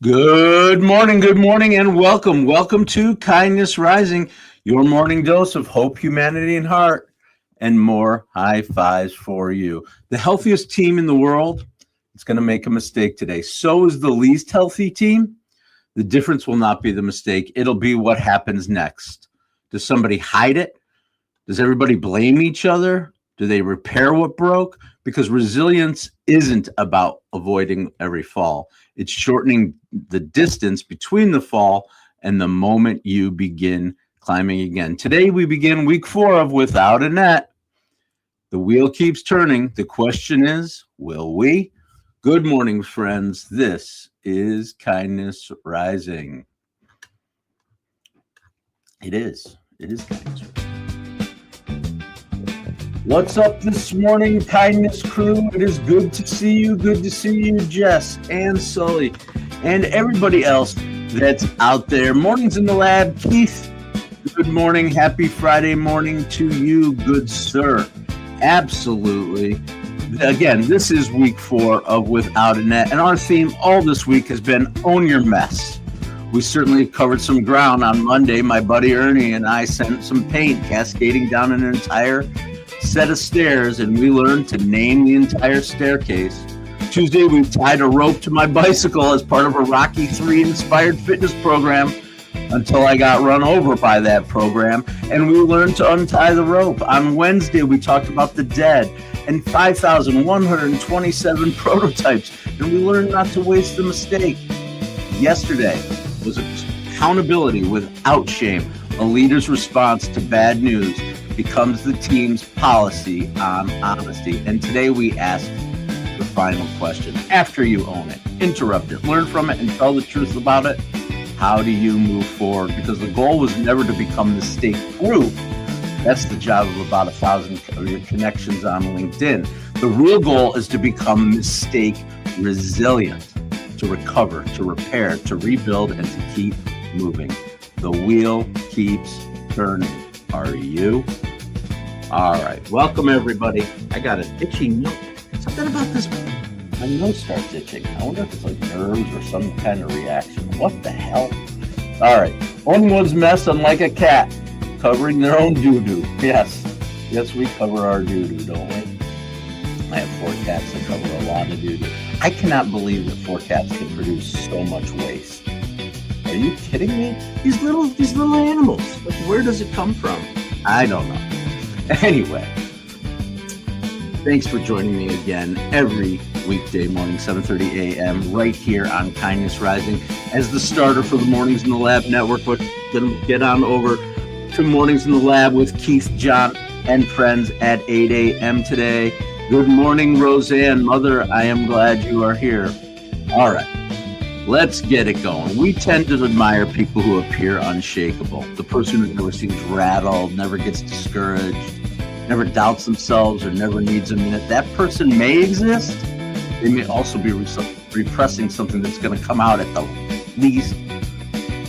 Good morning, and welcome. Welcome to Kindness Rising, your morning dose of hope, humanity, and heart, and more high fives for you. The healthiest team in the world is going to make a mistake today. So is the least healthy team. The difference will not be the mistake. It'll be what happens next. Does somebody hide it? Does everybody blame each other? Do they repair what broke? Because resilience isn't about avoiding every fall. It's shortening the distance between the fall and the moment you begin climbing again. Today, we begin week 4 of Without a Net. The wheel keeps turning. The question is, will we? Good morning, friends. This is Kindness Rising. It is Kindness Rising. What's up this morning, Kindness crew? It is good to see you. Good to see you, Jess and Sully and everybody else that's out there. Mornings in the lab. Keith, good morning. Happy Friday morning to you, good sir. Absolutely. Again, this is week 4 of Without a Net, and our theme all this week has been Own Your Mess. We certainly covered some ground on Monday. My buddy Ernie and I sent some paint cascading down an entire set of stairs, and we learned to name the entire staircase. Tuesday, we tied a rope to my bicycle as part of a Rocky III inspired fitness program until I got run over by that program, and we learned to untie the rope. On Wednesday, we talked about the dead and 5,127 prototypes, and we learned not to waste the mistake. Yesterday was accountability without shame, a leader's response to bad news becomes the team's policy on honesty. And today we ask the final question. After you own it, interrupt it, learn from it, and tell the truth about it, how do you move forward? Because the goal was never to become mistake-proof. That's the job of about 1,000 connections on LinkedIn. The real goal is to become mistake-resilient, to recover, to repair, to rebuild, and to keep moving. The wheel keeps turning. Are you? All right. Welcome, everybody. I got an itchy nose. Something about this. My nose starts itching. I wonder if it's like nerves or some kind of reaction. What the hell? All right. Own one's mess, unlike a cat, covering their own doo-doo. Yes, we cover our doo-doo, don't we? I have 4 cats that cover a lot of doo-doo. I cannot believe that 4 cats can produce so much waste. Are you kidding me? These little animals. Like, where does it come from? I don't know. Anyway, thanks for joining me again every weekday morning, 7:30 a.m. right here on Kindness Rising as the starter for the Mornings in the Lab network. But then get on over to Mornings in the Lab with Keith, John, and friends at 8 a.m. today. Good morning, Roseanne. Mother, I am glad you are here. All right. Let's get it going. We tend to admire people who appear unshakable. The person who never seems rattled, never gets discouraged, never doubts themselves, or never needs a minute. That person may exist. They may also be repressing something that's going to come out at the least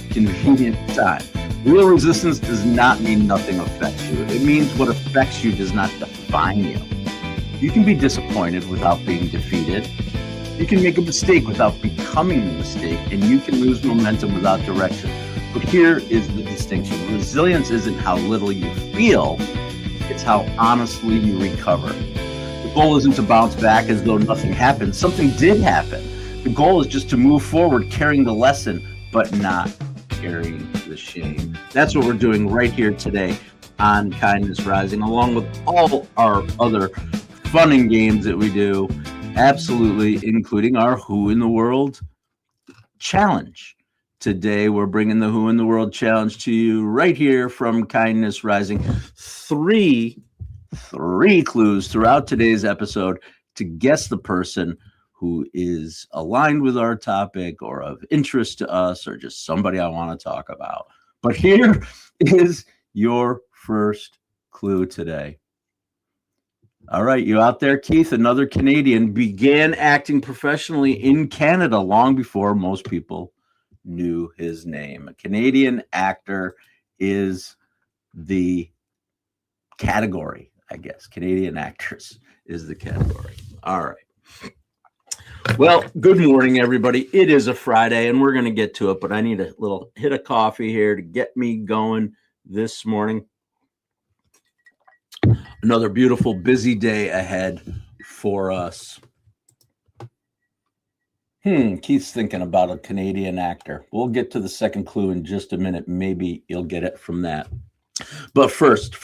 convenient time. Real resistance does not mean nothing affects you. It means what affects you does not define you. You can be disappointed without being defeated. You can make a mistake without becoming the mistake, and you can lose momentum without direction. But here is the distinction. Resilience isn't how little you feel, it's how honestly you recover. The goal isn't to bounce back as though nothing happened. Something did happen. The goal is just to move forward carrying the lesson, but not carrying the shame. That's what we're doing right here today on Kindness Rising, along with all our other fun and games that we do. Absolutely, including our Who in the World Challenge. Today, we're bringing the Who in the World Challenge to you right here from Kindness Rising. Three clues throughout today's episode to guess the person who is aligned with our topic or of interest to us or just somebody I want to talk about. But here is your first clue today. All right, you out there, Keith? Another Canadian began acting professionally in Canada long before most people knew his name. A Canadian actor is the category, I guess. Canadian actors is the category. All right. Well, good morning, everybody. It is a Friday, and we're going to get to it, but I need a little hit of coffee here to get me going this morning. Another beautiful, busy day ahead for us. Keith's thinking about a Canadian actor. We'll get to the second clue in just a minute. Maybe you'll get it from that. But first,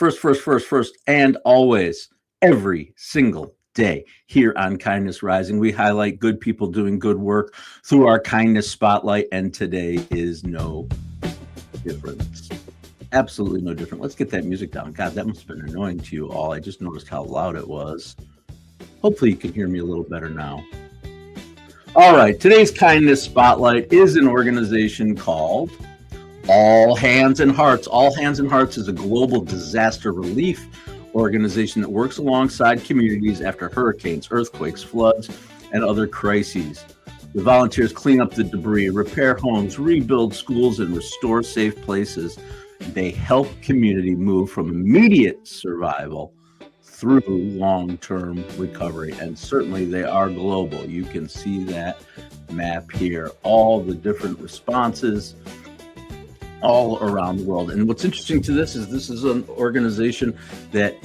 and always, every single day here on Kindness Rising, we highlight good people doing good work through our kindness spotlight, and today is no different. Absolutely no different. Let's get that music down. God, that must have been annoying to you all. I just noticed how loud it was. Hopefully you can hear me a little better now. All right, today's kindness spotlight is an organization called All Hands and Hearts. All Hands and Hearts is a global disaster relief organization that works alongside communities after hurricanes, earthquakes, floods, and other crises. The volunteers clean up the debris, repair homes, rebuild schools, and restore safe places. They help community move from immediate survival through long-term recovery, and certainly they are global. You can see that map here, all the different responses all around the world. And what's interesting to this is an organization that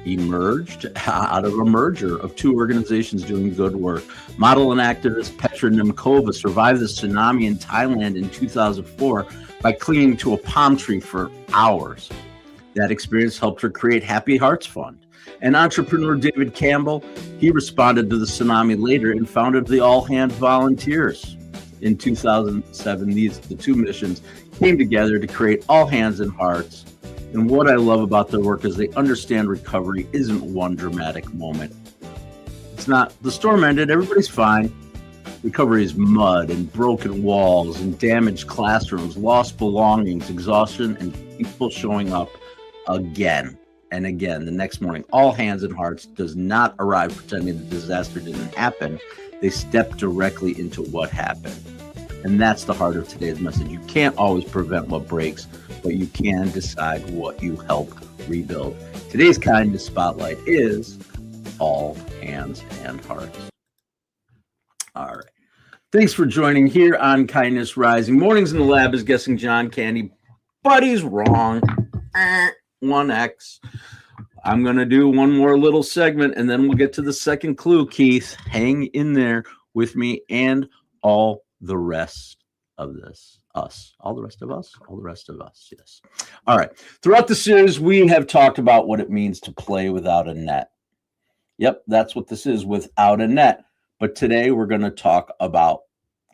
emerged out of a merger of two organizations doing good work. Model and activist Petra Nemkova survived the tsunami in Thailand in 2004 by clinging to a palm tree for hours. That experience helped her create Happy Hearts Fund. And entrepreneur David Campbell, he responded to the tsunami later and founded the All Hands Volunteers. In 2007, the two missions came together to create All Hands and Hearts. And what I love about their work is they understand recovery isn't one dramatic moment. It's not, the storm ended, everybody's fine. Recovery is mud and broken walls and damaged classrooms, lost belongings, exhaustion, and people showing up again and again the next morning. All Hands and Hearts does not arrive pretending the disaster didn't happen. They step directly into what happened. And that's the heart of today's message. You can't always prevent what breaks, but you can decide what you help rebuild. Today's kindness spotlight is All Hands and Hearts. All right. Thanks for joining here on Kindness Rising. Mornings in the Lab is guessing John Candy, but he's wrong. 1X. I'm going to do one more little segment, and then we'll get to the second clue, Keith. Hang in there with me and all the rest of this. Us. All the rest of us? All the rest of us, yes. All right. Throughout the series, we have talked about what it means to play without a net. Yep, that's what this is, without a net. But today we're going to talk about,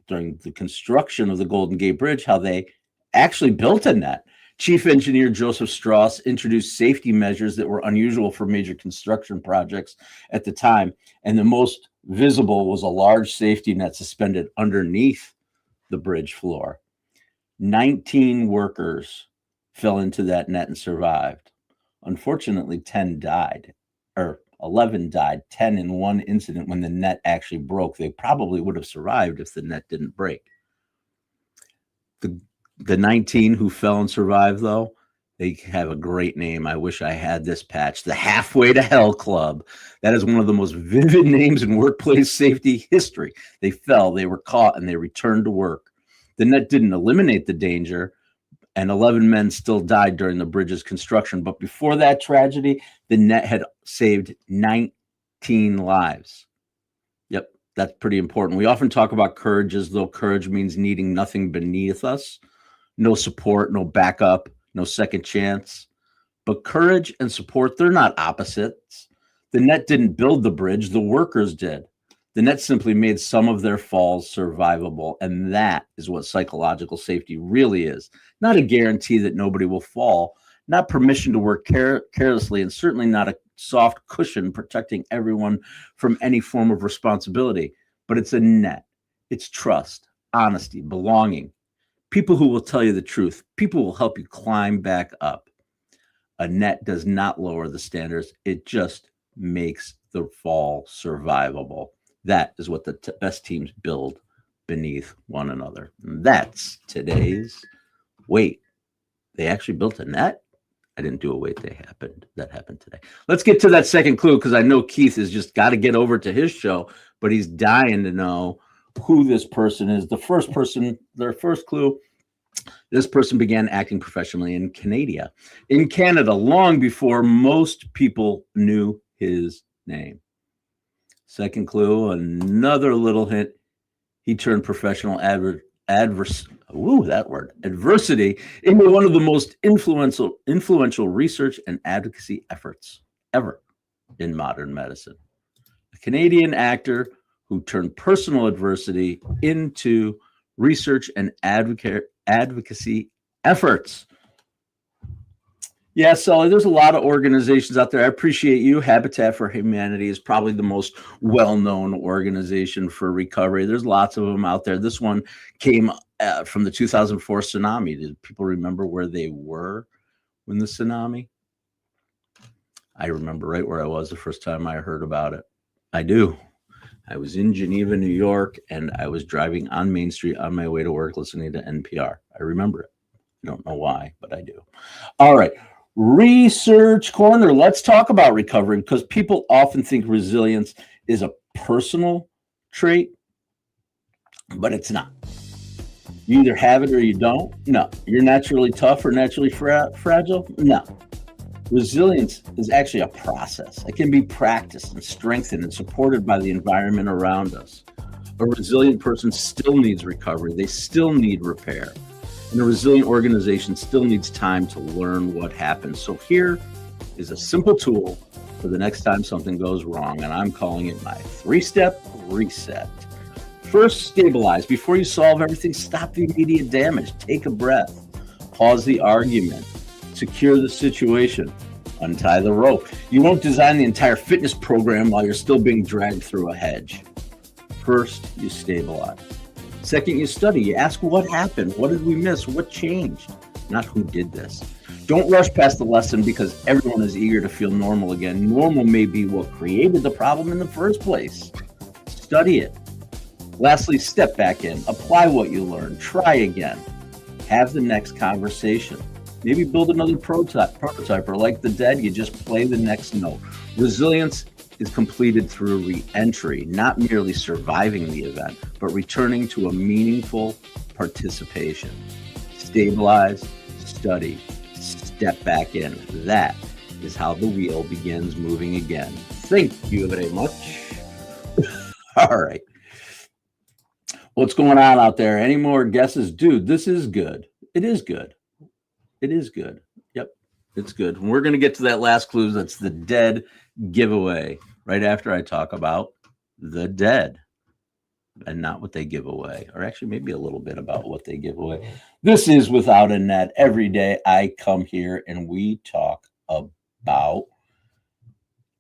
during the construction of the Golden Gate Bridge, how they actually built a net. Chief Engineer Joseph Strauss introduced safety measures that were unusual for major construction projects at the time. And the most visible was a large safety net suspended underneath the bridge floor. 19 workers fell into that net and survived. Unfortunately, 10 died, or 11 died, 10 in one incident when the net actually broke. They probably would have survived if the net didn't break. The 19 who fell and survived, though, they have a great name. I wish I had this patch. The Halfway to Hell Club. That is one of the most vivid names in workplace safety history. They fell, they were caught, and they returned to work. The net didn't eliminate the danger, and 11 men still died during the bridge's construction. But before that tragedy, the net had saved 19 lives. Yep, that's pretty important. We often talk about courage as though courage means needing nothing beneath us. No support, no backup, no second chance. But courage and support, they're not opposites. The net didn't build the bridge, the workers did. The net simply made some of their falls survivable, and that is what psychological safety really is. Not a guarantee that nobody will fall, not permission to work carelessly, and certainly not a soft cushion protecting everyone from any form of responsibility. But it's a net. It's trust, honesty, belonging. People who will tell you the truth. People who will help you climb back up. A net does not lower the standards. It just makes the fall survivable. That is what the best teams build beneath one another. And that's today's wait. They actually built a net. I didn't do a wait. That happened today. Let's get to that second clue because I know Keith has just got to get over to his show, but he's dying to know who this person is. The first person, their first clue. This person began acting professionally in Canada, long before most people knew his name. Second clue, another little hint. He turned professional adversity into one of the most influential research and advocacy efforts ever in modern medicine. A Canadian actor who turned personal adversity into research and advocacy efforts. Yeah, so there's a lot of organizations out there. I appreciate you. Habitat for Humanity is probably the most well-known organization for recovery. There's lots of them out there. This one came from the 2004 tsunami. Did people remember where they were when the tsunami? I remember right where I was the first time I heard about it. I do. I was in Geneva, New York, and I was driving on Main Street on my way to work listening to NPR. I remember it. I don't know why, but I do. All right. Research Corner. Let's talk about recovery because people often think resilience is a personal trait, but it's not. You either have it or you don't. No. You're naturally tough or naturally fragile. No. Resilience is actually a process. It can be practiced and strengthened and supported by the environment around us. A resilient person still needs recovery. They still need repair. And a resilient organization still needs time to learn what happened. So here is a simple tool for the next time something goes wrong, and I'm calling it my 3-step reset. First, stabilize. Before you solve everything, stop the immediate damage. Take a breath. Pause the argument. Secure the situation. Untie the rope. You won't design the entire fitness program while you're still being dragged through a hedge. First, you stabilize. Second, you study. You ask what happened. What did we miss? What changed? Not who did this. Don't rush past the lesson because everyone is eager to feel normal again. Normal may be what created the problem in the first place. Study it. Lastly, step back in. Apply what you learned. Try again. Have the next conversation. Maybe build another prototype, or like the dead, you just play the next note. Resilience is completed through re-entry, not merely surviving the event, but returning to a meaningful participation. Stabilize, study, step back in. That is how the wheel begins moving again. Thank you very much. All right. What's going on out there? Any more guesses? Dude, this is good. It is good. It is good. Yep, it's good. We're going to get to that last clue. That's the dead giveaway right after I talk about the dead and not what they give away, or actually maybe a little bit about what they give away. This is Without a Net. Every day I come here and we talk about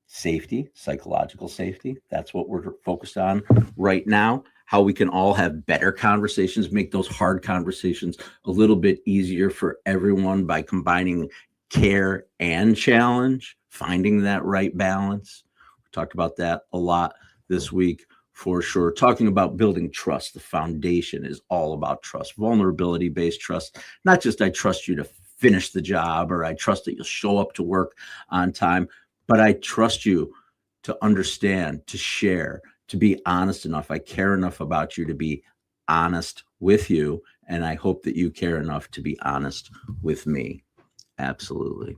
safety, psychological safety. That's what we're focused on right now. How we can all have better conversations, make those hard conversations a little bit easier for everyone by combining care and challenge, finding that right balance. We talked about that a lot this week for sure. Talking about building trust. The foundation is all about trust, vulnerability-based trust, not just I trust you to finish the job or I trust that you'll show up to work on time, but I trust you to understand, to share, to be honest enough. I care enough about you to be honest with you. And I hope that you care enough to be honest with me. Absolutely.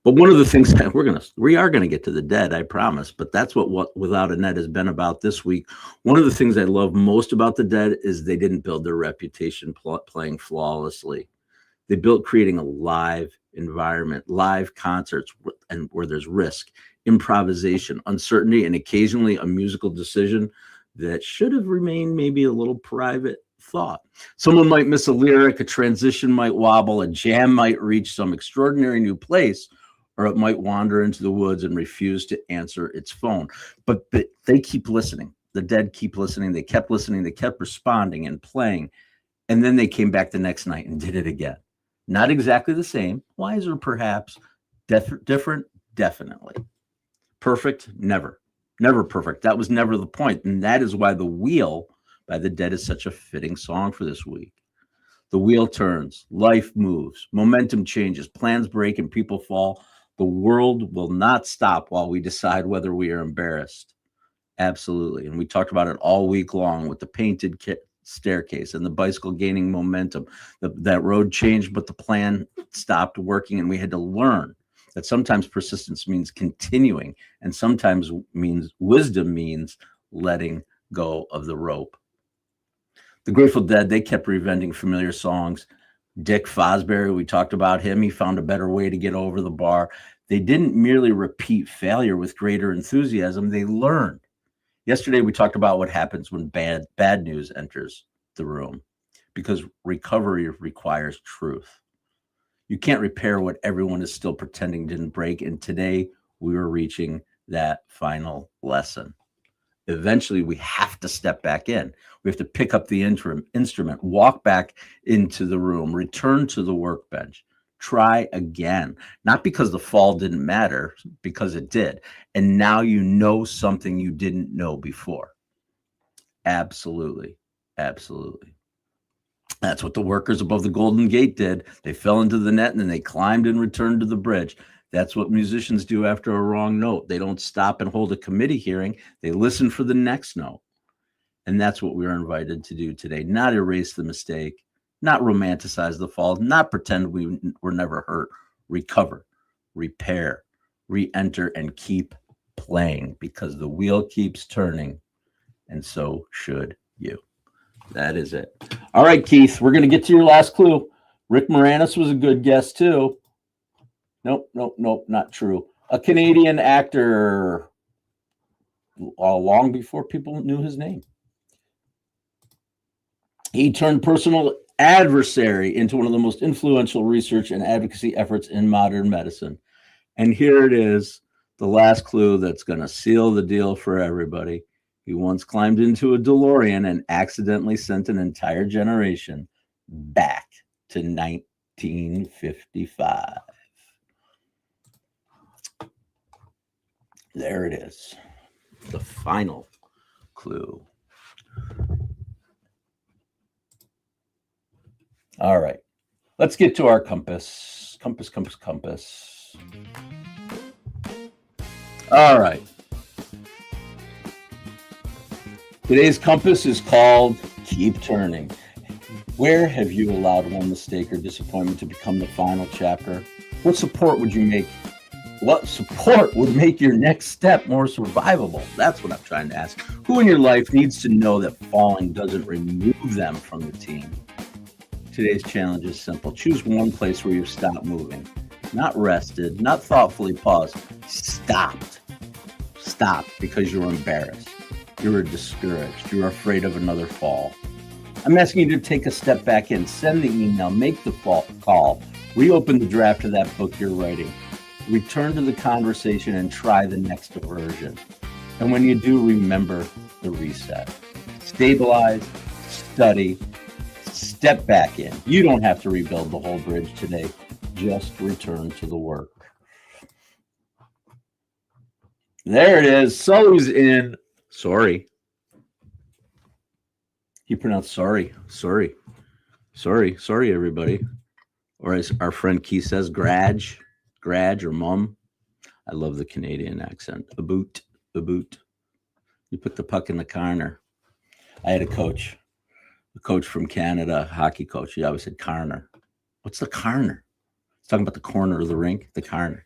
But one of the things that we are going to get to the dead, I promise, but that's what Without a Net has been about this week. One of the things I love most about the dead is they didn't build their reputation playing flawlessly. They built creating a live environment, live concerts, and where there's risk, improvisation, uncertainty, and occasionally a musical decision that should have remained maybe a little private thought. Someone might miss a lyric, a transition might wobble, a jam might reach some extraordinary new place, or it might wander into the woods and refuse to answer its phone. But they keep listening. The dead keep listening. They kept listening. They kept responding and playing. And then they came back the next night and did it again. Not exactly the same. Wiser, perhaps. Different, definitely. Perfect? Never. Never perfect. That was never the point. And that is why The Wheel by The Dead is such a fitting song for this week. The wheel turns, life moves, momentum changes, plans break, and people fall. The world will not stop while we decide whether we are embarrassed. Absolutely. And we talked about it all week long with the painted staircase and the bicycle gaining momentum. That road changed, but the plan stopped working, and we had to learn that sometimes persistence means continuing, and sometimes means wisdom means letting go of the rope. The Grateful Dead, they kept reinventing familiar songs. Dick Fosbury, we talked about him. He found a better way to get over the bar. They didn't merely repeat failure with greater enthusiasm. They learned. Yesterday, we talked about what happens when bad news enters the room, because recovery requires truth. You can't repair what everyone is still pretending didn't break. And today, we were reaching that final lesson. Eventually, we have to step back in. We have to pick up the instrument, walk back into the room, return to the workbench, try again. Not because the fall didn't matter, because it did. And now you know something you didn't know before. Absolutely. Absolutely. That's what the workers above the Golden Gate did. They fell into the net and then they climbed and returned to the bridge. That's what musicians do after a wrong note. They don't stop and hold a committee hearing. They listen for the next note. And that's what we're invited to do today. Not erase the mistake, not romanticize the fall, not pretend we were never hurt. Recover, repair, re-enter, and keep playing, because the wheel keeps turning, and so should you. That is it. All right, Keith, we're going to get to your last clue. Rick Moranis was a good guess, too. Nope, not true. A Canadian actor long before people knew his name. He turned personal adversary into one of the most influential research and advocacy efforts in modern medicine. And here it is, the last clue that's going to seal the deal for everybody. He once climbed into a DeLorean and accidentally sent an entire generation back to 1955. There it is, the final clue. All right, let's get to our compass. Compass. All right. Today's compass is called Keep Turning. Where have you allowed one mistake or disappointment to become the final chapter? What support would make your next step more survivable? That's what I'm trying to ask. Who in your life needs to know that falling doesn't remove them from the team? Today's challenge is simple. Choose one place where you've stopped moving. Not rested, not thoughtfully paused. Stopped because you're embarrassed. You're discouraged. You're afraid of another fall. I'm asking you to take a step back in, send the email, make the call, reopen the draft of that book you're writing, return to the conversation, and try the next version. And when you do, remember the reset. Stabilize, study, step back in. You don't have to rebuild the whole bridge today. Just return to the work. There it is. Sully's in. Sorry. He pronounced sorry, everybody. Or as our friend Keith says, graj or mum. I love the Canadian accent. A boot. You put the puck in the corner. I had a coach from Canada, hockey coach. He always said corner. What's the corner? He's talking about the corner of the rink, the corner.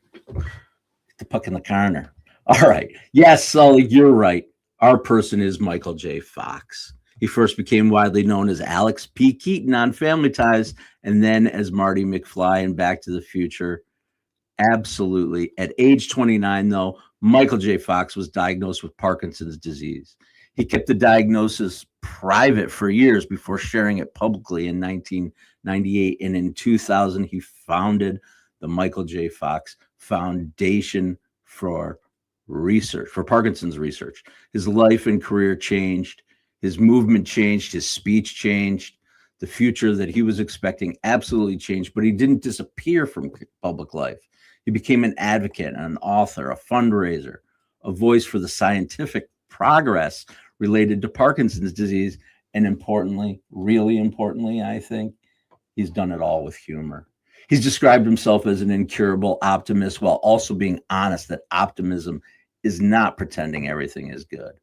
The puck in the corner. All right. Yes, Sully, you're right. Our person is Michael J. Fox. He first became widely known as Alex P. Keaton on Family Ties, and then as Marty McFly in Back to the Future. Absolutely. At age 29, though, Michael J. Fox was diagnosed with Parkinson's disease. He kept the diagnosis private for years before sharing it publicly in 1998. And in 2000, he founded the Michael J. Fox Foundation for Parkinson's research. His life and career changed. His movement changed. His speech changed. The future that he was expecting absolutely changed, but he didn't disappear from public life. He became an advocate, an author, a fundraiser, a voice for the scientific progress related to Parkinson's disease. And importantly, really importantly, I think he's done it all with humor. He's described himself as an incurable optimist while also being honest that optimism is not pretending everything is good.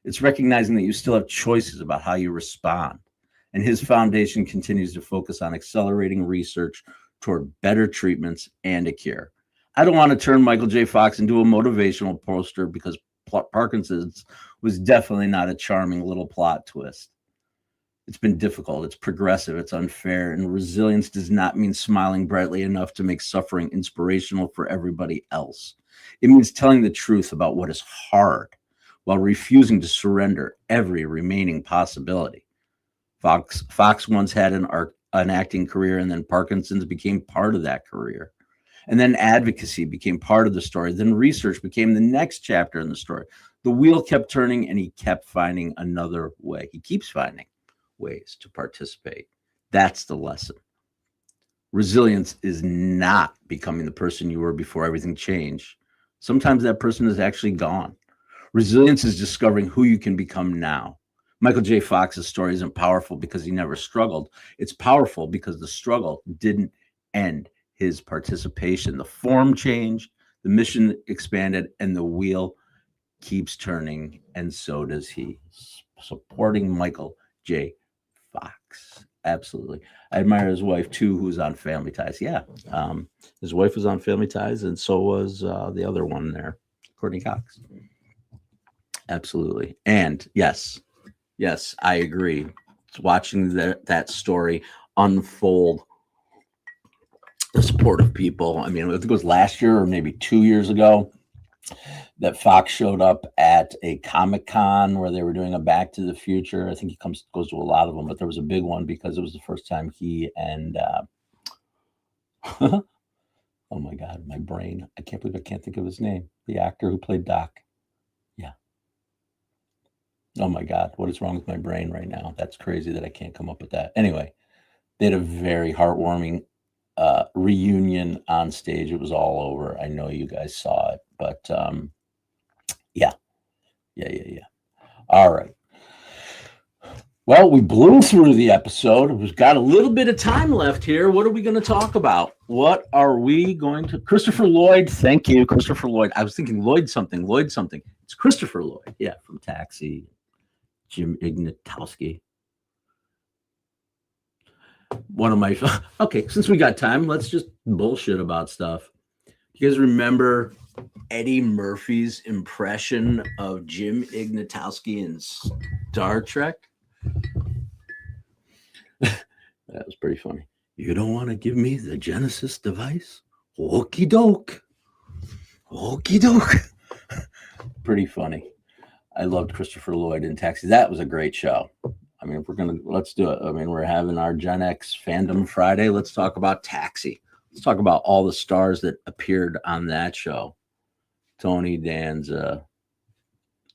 It's recognizing that you still have choices about how you respond. And his foundation continues to focus on accelerating research toward better treatments and a cure. I don't want to turn Michael J. Fox into a motivational poster because Parkinson's was definitely not a charming little plot twist. It's been difficult, it's progressive, it's unfair, and resilience does not mean smiling brightly enough to make suffering inspirational for everybody else. It means telling the truth about what is hard while refusing to surrender every remaining possibility. Fox once had an acting career, and then Parkinson's became part of that career. And then advocacy became part of the story. Then research became the next chapter in the story. The wheel kept turning, and he kept finding another way. He keeps finding ways to participate. That's the lesson. Resilience is not becoming the person you were before everything changed. Sometimes that person is actually gone. Resilience is discovering who you can become now. Michael J. Fox's story isn't powerful because he never struggled. It's powerful because the struggle didn't end his participation. The form changed, the mission expanded, and the wheel keeps turning, and so does he. Supporting Michael J. Fox. Absolutely. I admire his wife too, who's on Family Ties. Yeah. His wife was on Family Ties, and so was the other one there, Courtney Cox. Absolutely. And yes, I agree. It's watching that story unfold, the support of people. I mean, I think it was last year or maybe 2 years ago that Fox showed up at a Comic-Con where they were doing a Back to the Future. I think he goes to a lot of them, but there was a big one because it was the first time he and oh my God, my brain. I can't believe I can't think of his name. The actor who played Doc. Yeah. Oh my God, what is wrong with my brain right now? That's crazy that I can't come up with that. Anyway, they had a very heartwarming reunion on stage. It was all over. I know you guys saw it, but yeah. All right. Well, we blew through the episode. We've got a little bit of time left here. What are we going to talk about? What are we going to? Christopher Lloyd. Thank you, Christopher Lloyd. I was thinking Lloyd something. It's Christopher Lloyd. Yeah, from Taxi. Jim Ignatowski. One of my, okay, since we got time, let's just bullshit about stuff. You guys remember Eddie Murphy's impression of Jim Ignatowski in Star Trek? That was pretty funny. You don't want to give me the Genesis device? Okie doke. Pretty funny. I loved Christopher Lloyd in Taxi. That was a great show. I mean, let's do it. I mean, we're having our Gen X Fandom Friday. Let's talk about Taxi. Let's talk about all the stars that appeared on that show. Tony Danza,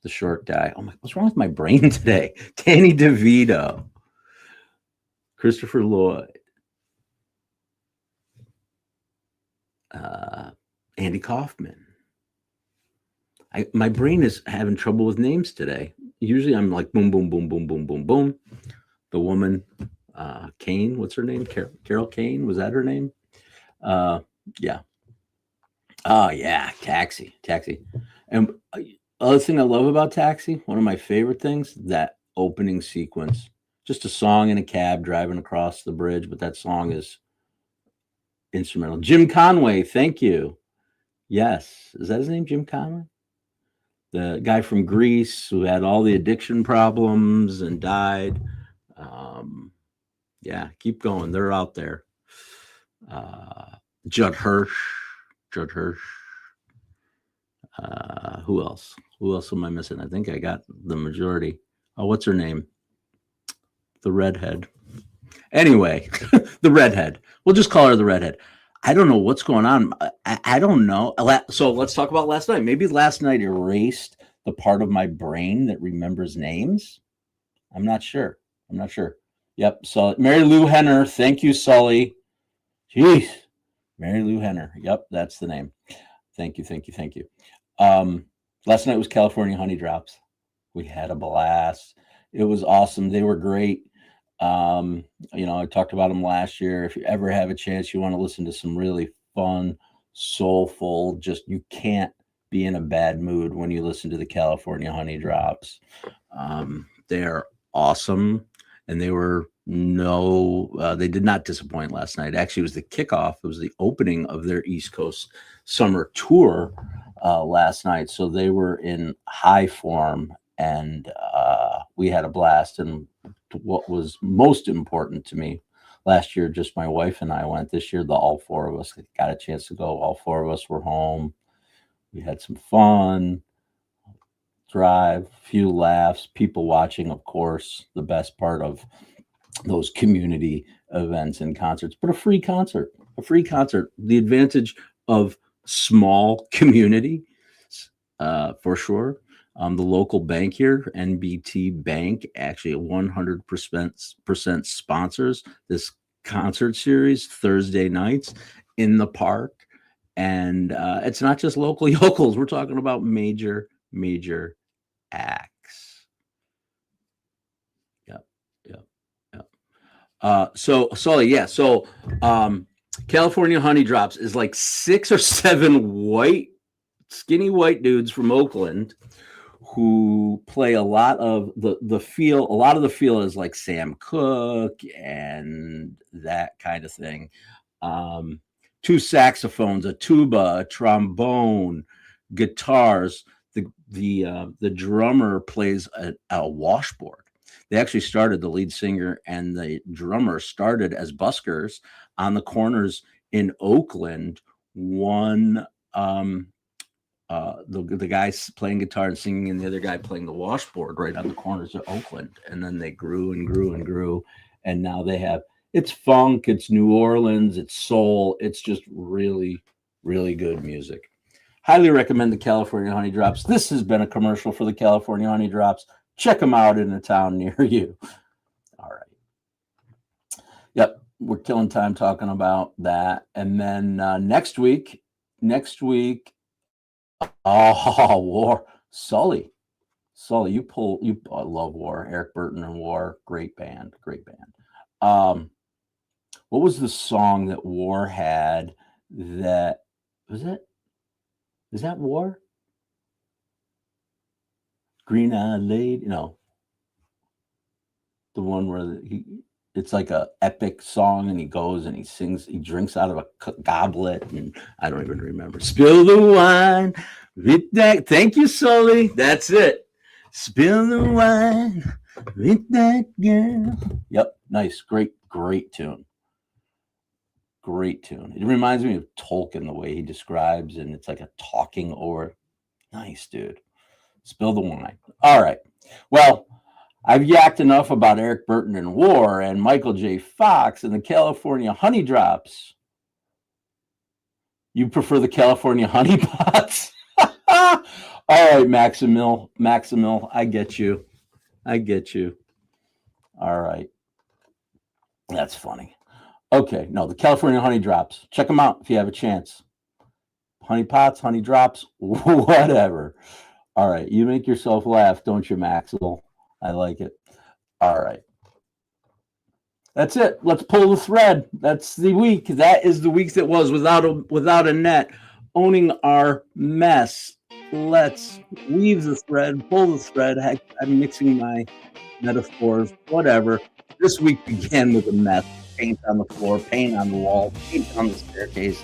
the short guy. Oh my, what's wrong with my brain today? Danny DeVito, Christopher Lloyd, Andy Kaufman. My brain is having trouble with names today. Usually I'm like boom, boom, boom, boom, boom, boom, boom. The woman, Kane, what's her name? Carol Kane, was that her name? Yeah. Oh yeah, Taxi. And other thing I love about Taxi, one of my favorite things, that opening sequence. Just a song in a cab driving across the bridge, but that song is instrumental. Jim Conway, thank you. Yes, is that his name, Jim Conway? The guy from Greece who had all the addiction problems and died. Yeah, keep going. They're out there. Judd Hirsch. Who else? Who else am I missing? I think I got the majority. Oh, what's her name? The redhead. Anyway, the redhead. We'll just call her the redhead. I don't know what's going on. I don't know. So let's talk about last night. Maybe last night erased the part of my brain that remembers names. I'm not sure. Yep. So Mary Lou Henner. Thank you, Sully. Jeez. Mary Lou Henner. Yep. That's the name. Thank you. Last night was California Honey Drops. We had a blast. It was awesome. They were great. Um, I talked about them last year. If you ever have a chance, you want to listen to some really fun, soulful, just you can't be in a bad mood when you listen to the California Honey Drops. They are awesome, and they did not disappoint last night. Actually, it was the kickoff. It was the opening of their East Coast summer tour last night. So they were in high form, and we had a blast. And what was most important to me last year, just my wife and I went. This year, all four of us got a chance to go. All four of us were home. We had some fun, drive, few laughs, people watching, of course, the best part of those community events and concerts, but a free concert. The advantage of small community, for sure. The local bank here, NBT Bank, actually 100% sponsors this concert series Thursday nights in the park. And it's not just local yokels. We're talking about major acts. Yep. So Sully, yeah. So California Honey Drops is like 6 or 7 skinny white dudes from Oakland who play a lot of the feel. A lot of the feel is like Sam Cooke and that kind of thing. 2 saxophones, a tuba, a trombone, guitars. The drummer plays a washboard. They actually started, the lead singer and the drummer started as buskers on the corners in Oakland. One, the guy playing guitar and singing, and the other guy playing the washboard right on the corners of Oakland. And then they grew and grew and grew. And now they have, it's funk, it's New Orleans, it's soul. It's just really, really good music. Highly recommend the California Honey Drops. This has been a commercial for the California Honey Drops. Check them out in a town near you. All right. Yep, we're killing time talking about that. And then next week, War. Sully, I love War. Eric Burton and War, great band. What was the song that War had that, was it? Is that War? Green Eyed Lady? No. The one where it's like a epic song, and he goes and he sings, he drinks out of a goblet, and I don't even remember. Spill the wine with that. Thank you, Sully. That's it. Spill the wine with that girl. Yep. Nice. Great tune. Great tune. It reminds me of Tolkien, the way he describes, and it's like a talking over. Nice, dude. Spill the wine. All right. Well, I've yacked enough about Eric Burton and War and Michael J. Fox and the California Honey Drops. You prefer the California Honey Pots? All right, Maximil, I get you. All right. That's funny. Okay, no, the California Honey Drops. Check them out if you have a chance. Honey Pots, Honey Drops, whatever. All right, you make yourself laugh, don't you, Maxwell? I like it. All right. That's it. Let's pull the thread. That's the week. That is the week that was without a net. Owning our mess. Let's weave the thread, pull the thread. Heck, I'm mixing my metaphors, whatever. This week began with a mess. Paint on the floor, paint on the wall, paint on the staircase.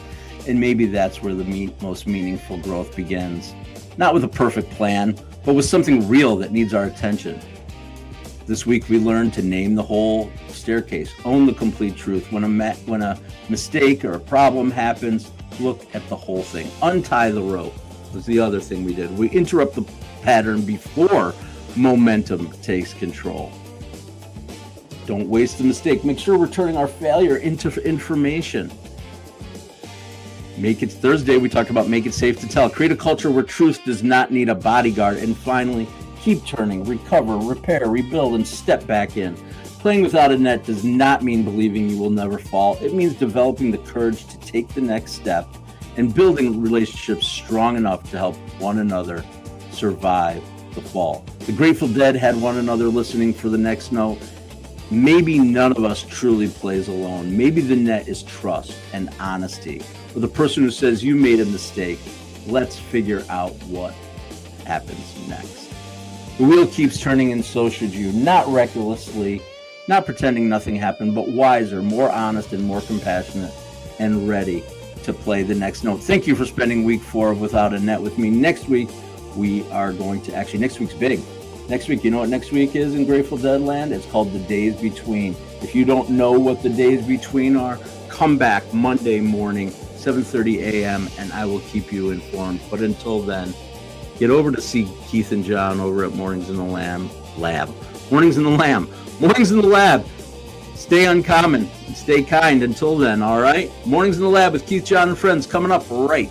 And maybe that's where the most meaningful growth begins. Not with a perfect plan, but with something real that needs our attention. This week we learned to name the whole staircase, own the complete truth. When a mistake or a problem happens, look at the whole thing. Untie the rope was the other thing we did. We interrupt the pattern before momentum takes control. Don't waste the mistake. Make sure we're turning our failure into information. Make it Thursday. We talked about make it safe to tell. Create a culture where truth does not need a bodyguard. And finally, keep turning, recover, repair, rebuild, and step back in. Playing without a net does not mean believing you will never fall. It means developing the courage to take the next step and building relationships strong enough to help one another survive the fall. The Grateful Dead had one another listening for the next note. Maybe none of us truly plays alone. Maybe the net is trust and honesty. For the person who says you made a mistake, let's figure out what happens next. The wheel keeps turning, and so should you. Not recklessly, not pretending nothing happened, but wiser, more honest, and more compassionate, and ready to play the next note. Thank you for spending week 4 of Without a Net with me. Next week, we are going to, actually, next week's big. Next week, you know what next week is in Grateful Dead land? It's called The Days Between. If you don't know what The Days Between are, come back Monday morning, 7:30 a.m., and I will keep you informed. But until then, get over to see Keith and John over at Mornings in the Lab. Mornings in the Lamb. Mornings in the Lab. Stay uncommon and stay kind until then, all right? Mornings in the Lab with Keith, John, and friends coming up right